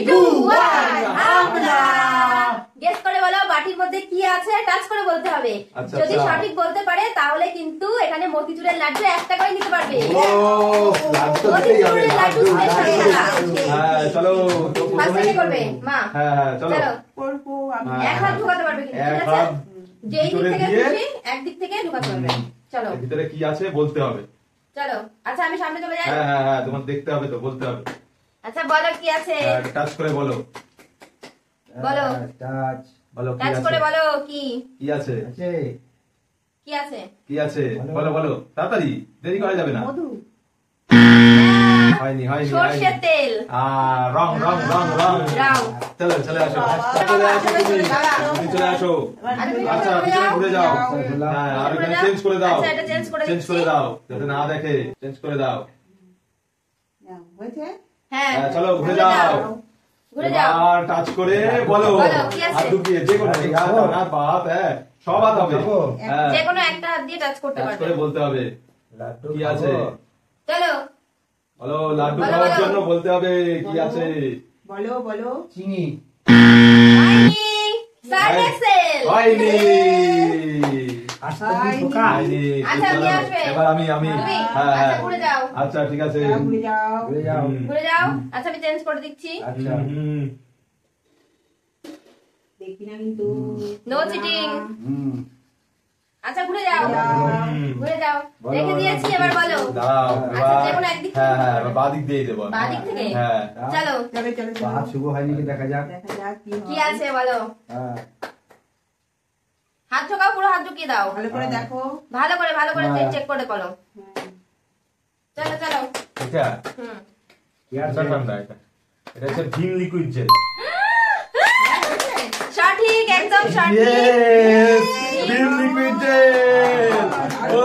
2 1 আমরা গেস করে বলো বাটির মধ্যে কি আছে, টাচ করে বলতে হবে। যদি সঠিক বলতে পারে তাহলে কিন্তু এখানে মতিচুরের লাড্ডু একটা করে নিতে পারবে। ও মতিচুরের লাড্ডু হ্যাঁ চলো ফার্স্টে করবে মা। হ্যাঁ চলো করব আমি। এক হাত ঢোকাতে পারবে কিন্তু, ঠিক আছে? যেই দিক থেকে খুশি একদিক থেকে ঢোকাতে পারবে। চলো ভিতরে কি আছে বলতে হবে। চলো আচ্ছা আমি সামনে চলে যাই। হ্যাঁ হ্যাঁ হ্যাঁ তোমার দেখতে হবে তো, বলতে হবে। আচ্ছা বলো কি আছে, টাচ করে বলো। বলো টাচ বলো কি টাচ আছে, করে বলো কি কি আছে, আছে কি আছে। কি আছে বলো বলো তাড়াতাড়ি, দেরি করা যাবে না। মধু। হয়নি হয়নি সরষের তেল। রং রং রং রং রাও চলো চলে আসো, চলে আসো তুমি চলে আসো। আচ্ছা পিছনে ঘুরে যাও। হ্যাঁ আর এখানে চেঞ্জ করে দাও, আচ্ছা এটা চেঞ্জ করে চেঞ্জ দিচ্ছি। করে দাও যাতে না দেখে, চেঞ্জ করে দাও। নাও, হয়েছে? হ্যাঁ হ্যাঁ চলো ঘুরে যাও, ঘুরে যাও। আর টাচ করে বলো। বলো, কি আছে? হাত ঢুকিয়ে যে কোনো হাত বাত হ্যাঁ সব হাত হবে। হ্যাঁ যে কোনো একটা হাত দিয়ে টাচ করতে টাচ করে পারবে। বলতে হবে লাড্ডু কি আছে। চলো বলো লাড্ডু বলো, খাওয়ার বলো। জন্য বলতে হবে কি আছে। বলো বলো। চিনি হয়নি, সার্ফ এক্সেল। হয়নি আস্তে ঢোকা হয়নি। আচ্ছা, চলো, আপনি আসবে। এবার আমি তুমি হ্যাঁ আচ্ছা হ্যাঁ ঘুরে যাও, আচ্ছা ঠিক আছে। যাও, ঘুরে যাও। ঘুরে যাও ঘুরে যাও। আচ্ছা আমি চেঞ্জ করে দিচ্ছি। আচ্ছা হুম, দেখবি না কিন্তু। No cheating. হুম আচ্ছা ঘুরে যাও, হুম। ঘুরে যাও। বলো, রেখে দিয়েছি, এবার বলো। দাঁড়াও আচ্ছা, এবার। যে কোনো একদিক হ্যাঁ থেকে হ্যাঁ করবে। এবার বাঁ দিক দিয়ে দেবো। বাঁ দিক থেকে? হ্যাঁ চলো চলো চলো চলো। হাত শুভ হয়নি কি দেখা যাক দেখা যাক কি কি হয়। আছে বলো। হ্যাঁ হাত ঢোকাও, পুরো হাত ঢুকিয়ে দাও। ভালো করে দেখো। ভালো করে হ্যাঁ। চেক করে করো। চলো চলো। এটা হুম কি আছে এটা ঠান্ডা, এটা হচ্ছে ভিম লিকুইড জেল। সঠিক, একদম সঠিক। Yes Vim liquid gel. ও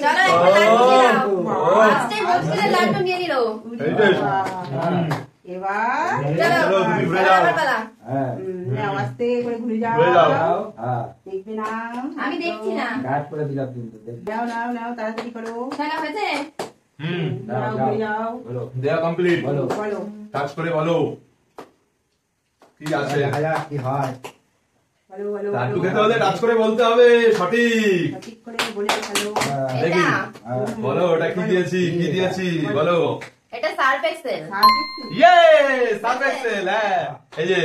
চলো একটা লাড্ডু নিয়ে নাও। ফার্স্টে মতিচুরের লাড্ডু নিয়ে নিল। এইটাই। এবার চলো, তুমি ঘুরে যাও। আমার পালা। হ্যাঁ নাও, আস্তে করে ঘুরে যাও। ঘুরে যাও। হ্যাঁ দেখবে না। আমি দেখছি না। গাইড করে দিলাম কিন্তু দেখ নাও নাও নাও, তাড়াতাড়ি করো। খেলা হয়েছে? হুম নাও, ঘুরে যাও। বলো দেয়া কমপ্লিট। বলো বলো টাচ করে বলো কি আছে। দেখা যাক কি হয় বলো বলো লাড্ডু বলো। খেতে হলে টাচ করে বলতে হবে সঠিক। সঠিক করে বলে ফেলো। হ্যাঁ, দেখি এটা হ্যাঁ। বলো ওটা কি দিয়েছি, কি দিয়েছি বলো। এটা সার্ফ এক্সেল। Surf Excel. ইয়ে সার্ফ এক্সেল। হ্যাঁ এই যে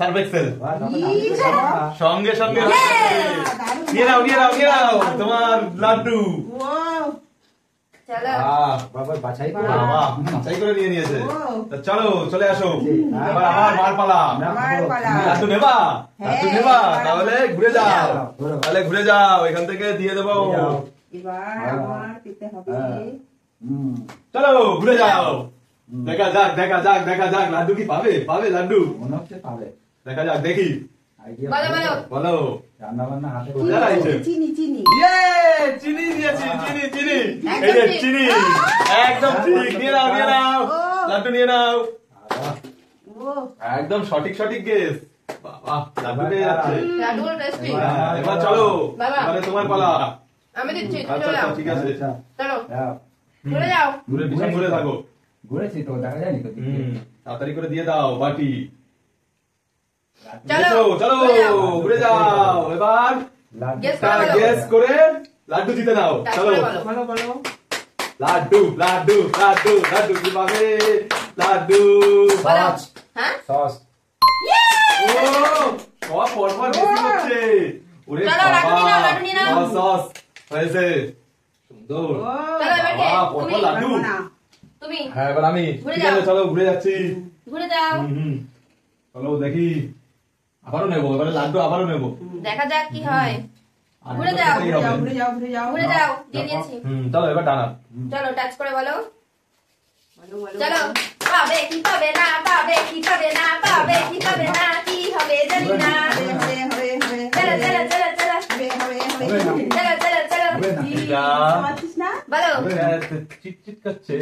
সার্ফ এক্সেল বাহ, তখন আমি তো বাবা। সঙ্গে সঙ্গে দারুণ, নিয়ে নাও নিয়ে নাও নিয়ে নাও তোমার লাড্ডু। Wow! চলো বাবা বাছাই করে বাবা চাই করে নিয়ে নিয়েছে। ও। তা চলো চলে আসো, হ্যাঁ। এবার আমার মার পালা। আমার পালা। লাড্ডু নেবা, লাড্ডু হ্যাঁ, নেবা, এবার তাহলে ঘুরে যাও, ঘুরো। তাহলে ঘুরে যাও, এখান থেকে দিয়ে দেবো। যাও। এবার হ্যাঁ। আমার পেতে হবে। হ্যাঁ। হুম চলো ঘুরে যাও, দেখা যাক দেখা যাক দেখা যাক লাড্ডু কি পাবে, পাবে লাড্ডু, মনে হচ্ছে পাবে দেখা যাক দেখি। আইডিয়া বলো, বলো। বলো রান্না বান্না হাতে কোথায় আছে? চিনি চিনি। ইয়ে চিনি দিয়েছি, চিনি চিনি, এই যে চিনি, একদম ঠিক, নিয়ে নাও নিয়ে নাও, লাড্ডু নিয়ে নাও, ও একদম সঠিক সঠিক গেস। বাবা লাড্ডু পেয়ে যাচ্ছে। লাড্ডুগুলো টেস্টি। হ্যাঁ, এবার চলো বাবা। এবারে তোমার পালা। আমি দিচ্ছি, তুমি আচ্ছা চলে আচ্ছা যাও। ঠিক আছে, আচ্ছা চলো যাও। ঘুরে যাও। ঘুরে পিছন ঘুরে থাকো। ঘুরেছি তো দেখা যায়নি তো তাড়াতাড়ি করে দিয়ে দাও বাটি। চলো এসো, চলো ঘুরে যাও। ঘুরে যাও, এবার Guess করে বলো। গেস করে লাড্ডু জিতে নাও। টাচ চলো করে বলো। বলো বলো। লাড্ডু লাড্ডু লাড্ডু লাড্ডু কি পাবে, লাড্ডু বলো। হ্যাঁ সস ও সব পরপর বেশি হচ্ছে। ওরে চলো, লাড্ডু নিয়ে নাও, বাবা, লাড্ডু নিয়ে নাও। সস সস হয়েছে, সুন্দর। ও চলো এবার কে? বাবা, পরপর তুমি লাড্ডু। পারবো না। তুমি হ্যাঁ এবার আমি, ঘুরে ঠিক আছে যাও। চলো ঘুরে যাচ্ছি। ঘুরে যাও। হুম, চলো দেখি, আবারও নেবো, এবারে লাড্ডু আবারও নেবো। দেখা যাক কি হয়। আর ঘুরে দুটো যাও, খেতেই ঘুরে হবে। যাও ঘুরে যাও ঘুরে যাও। ঘুরে যাও, দিয়ে দিয়েছি। চলো এবার ডানা। চলো টাচ করে বলো। বলো বলো। চলো পাবে কি পাবে না, পাবে কি পাবে না, পাবে কি পাবে না, কি হবে জানি না। হবে হবে হবে হবে। চলো চলো চলো চলো হবে হবে হবে। হবে না। চলো চলো চলো হবে না। কি, এটা বুঝতে পারছিস না? বলো। চিট চিট করছে,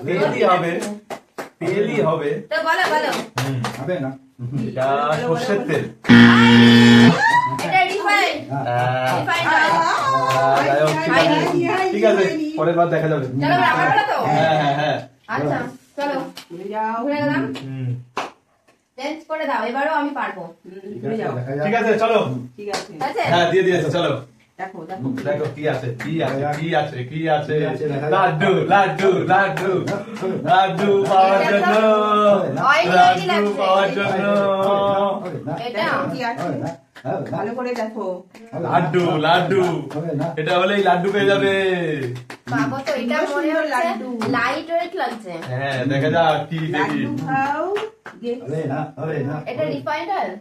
তেলই হবে, তেলই হবে। তো বলো বলো। হবে না এটা সর্ষের তেল। এটা রিফাইন। Refine oil. যাই হোক, ঠিক আছে, ঠিক আছে, পরের বার দেখা যাবে। চলো এবার আমার পালা তো। হ্যাঁ হ্যাঁ হ্যাঁ আচ্ছা চলো ঘুরে যাও ঘুরে গেলাম হুম, চেঞ্জ করে দাও এবারও আমি পারবো ঘুরে যাও দেখা ঠিক যাক আছে চলো। ঠিক আছে ঠিক আছে হ্যাঁ দিয়ে দিয়েছে চলো। দেখো দেখো দেখো কি আছে কি আছে কি আছে কি আছে কি আছে দেখা যাক। লাড্ডু লাড্ডু লাড্ডু লাড্ডু পাওয়ার জন্য লাড্ডু পাওয়ার জন্য এটা কি আছে ভালো করে দেখো লাড্ডু লাড্ডু হবে না এটা হলেই লাড্ডু পেয়ে যাবে। পাবো তো এটা সুন্দর মনে সুন্দর হচ্ছে লাড্ডু। লাইট ওয়েট লাগছে হ্যাঁ দেখা যাক কি দেখি। লাড্ডু খাও হবে না হবে না এটা রিফাইন্ড অয়েল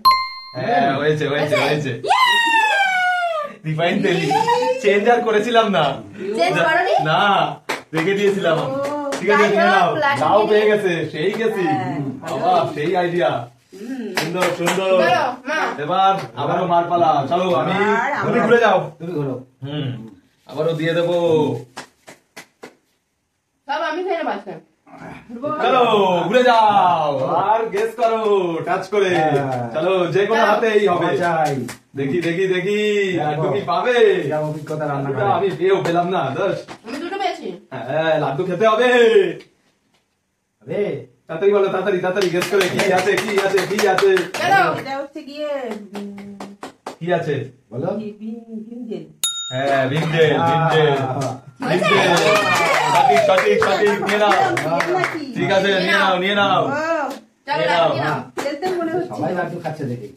হ্যাঁ হয়েছে হয়েছে হয়েছে রিফাইন তেল চেঞ্জ আর করেছিলাম না চেঞ্জ করনি না রেখে দিয়েছিলাম ও, ঠিক আছে নিয়ে নাও লাড্ডু নাও নিয়ে পেয়ে গেছে সেই গেছি হ্যাঁ, বাবা সেই আইডিয়া সুন্দর সুন্দর চলো, মা। এবার আবারও মার পালা চলো আমি আর আমরা- তুমি ঘুরে যাও তুমি ঘোরো হুম আবারও দিয়ে দেবো সব আমি ফেলে বাসে চলো ঘুরে যাও আর গেস করো টাচ করে হ্যাঁ। চলো যে কোনো হাতেই হবে চাই দেখি দেখি দেখি লাড্ডু কি পাবে এরকম অভিজ্ঞতা রান্না লাড্ডুটা করে আমি পেয়েও পেলাম না দোষ আমি দুটো পেয়েছি হ্যাঁ লাড্ডু খেতে হবে হবে তাড়াতাড়ি বলো তাড়াতাড়ি তাড়াতাড়ি গেস করে কি আছে কি আছে কি আছে চলো এটা হচ্ছে গিয়ে কি আছে বলো ভিনজেল হ্যাঁ ভিনজেল ভিনজেল হয়েছে? সঠিক সঠিক সঠিক নিয়ে নাও নাকি ঠিক আছে নিয়ে নাও নিয়ে নাও ও চলো নিয়ে লাড্ডু নাও। নিয়ে নাও খেলতে মনে হচ্ছে সবাই লাড্ডু খাচ্ছে দেখি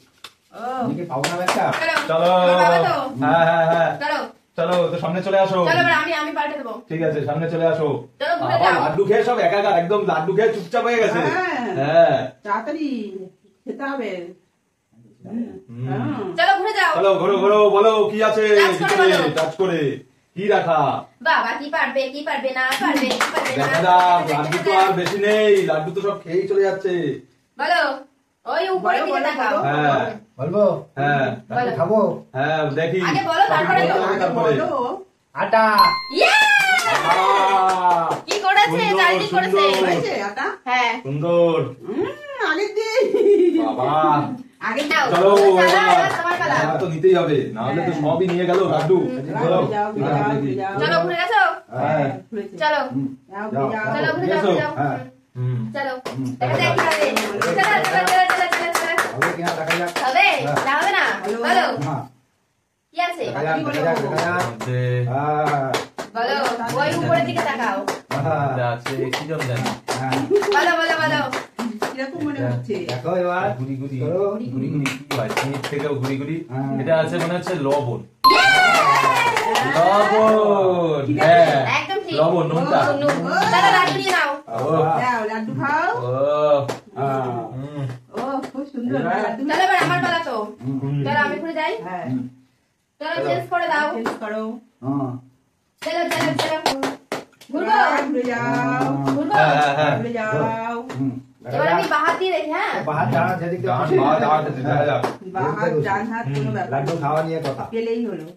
ও তুমি কি পাবো না একটা চলো আমার বাবা তো হ্যাঁ হ্যাঁ হ্যাঁ চলো চলো তো সামনে চলে আসো চলো এবার আমি পাল্টে দেবো ঠিক আছে সামনে চলে আসো চলো ঘুরে আবার যাও লাড্ডু খেয়ে সব একাকার একদম লাড্ডু খেয়ে চুপচাপ হয়ে গেছে হ্যাঁ। হ্যাঁ তাড়াতাড়ি খেতে হবে চলো ঘুরে যাও চলো ঘোরো ঘোরো বলো কি আছে Touch করে ভিতরে বলো। টাচ করে কি রাখা বাবা কি পারবে কি পারবে না পারবে কি পারবে না দেখা যাক লাড্ডু তো আর বেশি নেই লাড্ডু তো সব খেয়েই চলে যাচ্ছে বলো ওই উপরে বলো, দিকে বলো, তাকাও বলো। হ্যাঁ বলবো হ্যাঁ লাড্ডু খাবো হ্যাঁ দেখি আগে বলো, তারপরে বলতে বলো। হবে তারপরে বলো আটা ইয়ে! আহ, কি করেছে সুন্দর, চালটি করেছে সুন্দর। হয়েছে আটা হ্যাঁ সুন্দর আগের দিন বাবা আগে নাও চলো চলো, এবার তোমার পালা এবার তো নিতেই হবে না হলে তো সবই নিয়ে গেল লাড্ডু চলো যাও, ঠিক আছে, যাও, দেখি। যাও। চলো ঘুরে গেছো হ্যাঁ চলো যাও, যাও। যাও। চলো ঘুরে যাও এসো। ঘুরে যাও হ্যাঁ। হুম। চলো দেখা যাক কি হবে চলো চলো চলো চলো চলো হবে কিনা দেখা যাক হবে হ্যাঁ। না হবে না বলো। বলো হ্যাঁ কি আছে দেখা যাক দেখা যাক দেখা যাক মধ্যে হ্যাঁ বলো ওই উপরের দিকে তাকাও যা আছে কি জন জানি হ্যাঁ বলো বলো বলো কিরকম মনে হচ্ছে দেখো এবার গুড়ি গুড়ি চলো। গুড়ি গুড়ি কি হয় চিনির থেকেও গুড়ি গুড়ি হ্যাঁ। এটা আছে মনে হচ্ছে লবণ Yeah! লবণ ঠিক আছে। হ্যাঁ একদম ঠিক লবণ নুনটা নুন চলো লাড্ডু নিয়ে নাও ও যাও লাড্ডু খাও ও হ্যাঁ হুম ও খুব সুন্দর এবার? লাড্ডু চলো এবার আমার পালা তো হুম। চলো আমি ঘুরে যাই হ্যাঁ চলো চেঞ্জ করে দাও চেঞ্জ করো হ্যাঁ চলো চলো চলো ঘুরবো ঘুরে যাও ঘুরবো হ্যাঁ হ্যাঁ হ্যাঁ ঘুরে যাও হুম দেখা এবার আমি যাক বাহাত দিয়ে দেখি হ্যাঁ বাহার জানা যেদিক দিয়ে ডান খুশি। বাঁ ডান দেখা যাক বা হাত ডান হাত কোনো ব্যাপার লাড্ডু খাওয়া নিয়ে কথা পেলেই হলো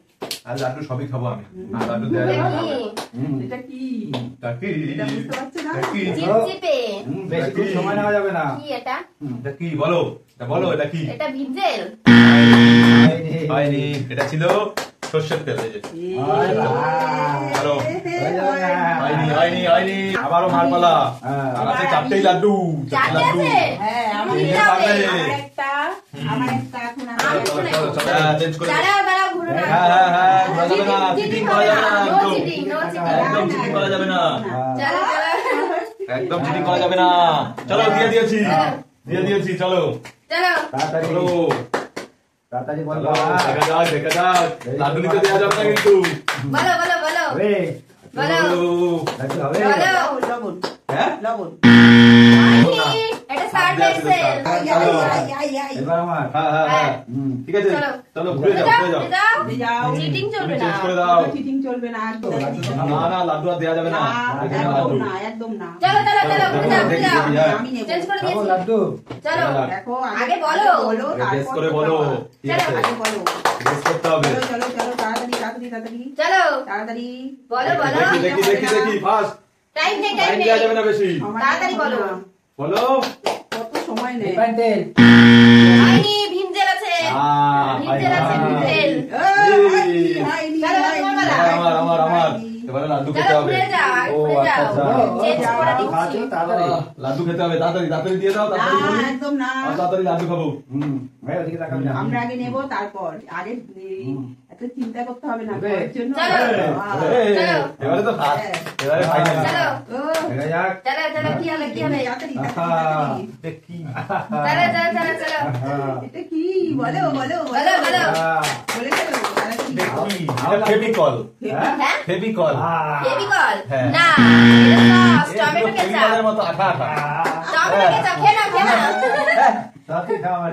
আর লাড্ডু সবই খাবো আমি আর লাড্ডু দেয়া যাবে না দেখি হুম এটা কি দেখি এটা বুঝতে পারছো না দেখি চিপচিপে হুম, বেশি খুব সময় নেওয়া যাবে না কি এটা এটা কি বলো এটা বলো এটা কি এটা ভিজেল হয়নি এটা ছিল সর্ষের তেল এই যে হ্যালো। হয়নি হয়নি হয়নি আবারও মার পালা হ্যাঁ। আর আছে চারটেই লাড্ডু চারটে লাড্ডু আছে হ্যাঁ আমার কি নিয়ে হবে? পারবে। আমার একটা এখন আমি চলো, শুনে চলো, চলো, হ্যাঁ, চেঞ্জ করে দাঁড়াও দাঁড়াও ঘুরো না হ্যাঁ হ্যাঁ হ্যাঁ ঘোরা যাবে না চিটিং চিটিং হবে করা যাবে না নো একদম চিটিং নো চিটিং একদম চিটিং করা যাবে না চলো চলো একদম চিটিং করা যাবে না চলো দিয়ে দিয়েছি দিয়ে দিয়েছি চলো চলো তাড়াতাড়ি চলো তাড়াতাড়ি বল চলো বাবা দেখা যাক দেখা যাক লাড্ডু নিতে দেওয়া যাবে না কিন্তু বলো বলো বলো হবে বলো লাড্ডু হবে বলো লবণ হ্যাঁ লবণ হয়নি, এটা স্টার পেন্সিল এবার আমার হ্যাঁ হ্যাঁ হ্যাঁ হুম ঠিক আছে চলো। চলো ঘুরে যাও ঘুরে যাও যাও ঘুরে যাও চিটিং চলবে তুমি না চেঞ্জ করে দাও চিটিং চলবে না না না লাড্ডু আর দেওয়া যাবে না এখানে একদম লাড্ডু না একদম না চলো চলো চলো ঘুরে যাও ঘুরে যাও হ্যাঁ। আমি নেব চেঞ্জ করে খাবো দিয়েছি লাড্ডু চলো দেখো আগে বলো। বলো গেস করে বলো ঠিক আছে আগে বলো গেস করতে হবে চলো চলো চলো তাড়াতাড়ি তাড়াতাড়ি তাড়াতাড়ি চলো তাড়াতাড়ি বলো বলো দেখি দেখি দেখি দেখি ফার্স্ট টাইম নেই টাইম টাইম দেওয়া যাবে নেই না বেশি সময় তাড়াতাড়ি বলো। না। বলো কত সময় নেই রিফাইন তেল হয়নি ভিমজেল আছে ভিমজেল আছে ভিমজেল হয়নি, হয়নি, চলো, হয়নি, তোমার বেলা। হয়নি, আমার আমার আমার হয়নি। এবারে লাড্ডু খেতে চলো হবে। ঘুরে যাও ও, ঘুরে আচ্ছা, যাও আচ্ছা। চেঞ্জ করে খাওয়া দিচ্ছি তো তাড়াতাড়ি। লাড্ডু খেতে হবে, তাড়াতাড়ি তাড়াতাড়ি দিয়ে দাও, না তাড়াতাড়ি বলি। একদম না তাড়াতাড়ি লাড্ডু খাবো। ভাই ওদিকে তাকাবি না। আমরা আগে নেবো তারপর আগে এত চিন্তা করতে হবে না হবে। খাওয়ার জন্য চলো। এই, এবারে তো ফার্স্ট, এবারে ফাইনাল। চলো ও, দেখা যাক। চলো চলো কি হবে কি হবে তাড়াতাড়ি, আহা। তাড়াতাড়ি। দেখি। চলো চলো চলো চলো এটা কি বলো বলো বলো, বলো। বলে ফেলো, তাড়াতাড়ি। দেখি। এটা ফেভিকল। হ্যাঁ ফেভিকল। ফেভিকল হ্যাঁ। না এটা সস টমেটো কেচাপ ফেভিকলের মতো আঠা আঠা। টমেটো কেচাপ খেয়ে নাও খেয়ে নাও তাড়াতাড়ি খাও আমার।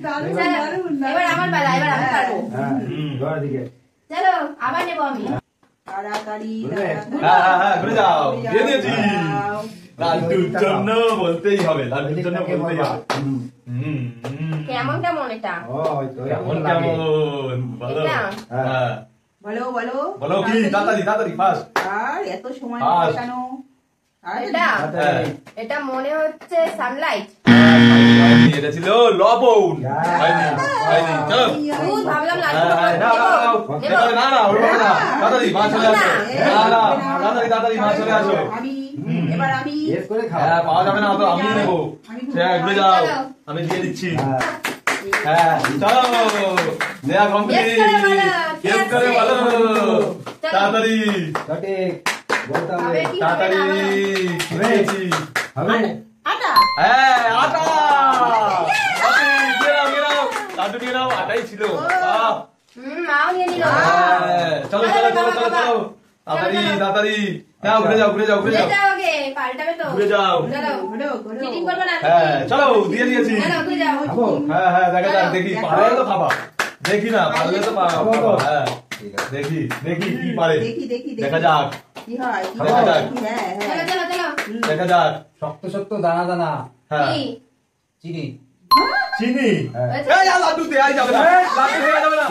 দারুণ, চলো, দারুণ, এবার দারুণ। আমার বেলা এবার আমি পারবো হ্যাঁ, ঘর দিকে। চলো আবার নেবো আমি তাড়াতাড়ি, ঘুরবে? তাড়াতাড়ি। হ্যাঁ, হ্যাঁ, হ্যাঁ, ঘুরে যাও। ঘুরে দিয়ে দিয়েছি। যাও। লাড্ডুর জন্য বলতেই হবে, লাড্ডুর জন্য ওদিকটাকে বলতেই বাবা। হবে। কেমন কেমন এটা ও, ওই তো, কেমন এমন লাগে। কেমন বলো। এটা? হ্যাঁ। বলো বলো বলো কি তাড়াতাড়ি তাড়াতাড়ি ফার্স্ট। আর এত সময় আস। লাগে কেন আর এটা তাড়াতাড়ি। এটা মনে হচ্ছে সানলাইট এটা ছিল লবণ। হয়নি, হয়নি। চলো। দুধ ভাবলাম লাড্ডু হ্যাঁ, নেবো, নাও, নাও, নাও। নেবো। না, না, ওরকম না। তাড়াতাড়ি মা চলে আসো। না, না, তাড়াতাড়ি তাড়াতাড়ি মা চলে আসো। আমি এবার আমি বেশ করে খাও। হ্যাঁ, পাওয়া যাবে না তো আমি নেবো। হ্যাঁ, ঘুরে যাও। আমি দিয়ে দিচ্ছি। হ্যাঁ। হ্যাঁ, চলো। নেয়া কমপ্লিট। Yes করে বলো, কি Yes করে আছে? বলো। চলো। তাড়াতাড়ি, সঠিক। বলতে হবে। হবে কি? তাড়াতাড়ি। হবে। দিয়েছি। হবে? আটা হ্যাঁ, আটা। দিয়ে নাও, দিয়ে নাও। লাড্ডু দিয়ে নাও, আটাই ছিল। বাহ। মাও নিয়ে নিল হ্যাঁ, চলো চলো চলো চলো চলো তাড়াতাড়ি তাড়াতাড়ি যাও ঘুরে যাও ঘুরে যাও ঘুরে ঘুরে যাও যাও আগে পাল্টাবে তো ঘুরে যাও চলো ঘোরো ঘোরো চিটিং করবে না হ্যাঁ চলো দিয়ে দিয়েছি চলো ঘুরে যাও খাবো? হ্যাঁ হ্যাঁ দেখা যাক দেখি দেখো। পারলে তো খাবা দেখি না পারলে তো পাবা খাবো তো। হ্যাঁ ঠিক আছে। দেখি দেখি কি পারে দেখি দেখি দেখি দেখা যাক কি হয় কি দেখা হয় যাক। হ্যাঁ চলো হ্যাঁ চলো চলো দেখা যাক শক্ত শক্ত দানা দানা হ্যাঁ কি চিনি। চিনি হ্যাঁ। হয়েছে? এই লাড্ডু দেয়া যাবে না লাড্ডু দেয়া যাবে না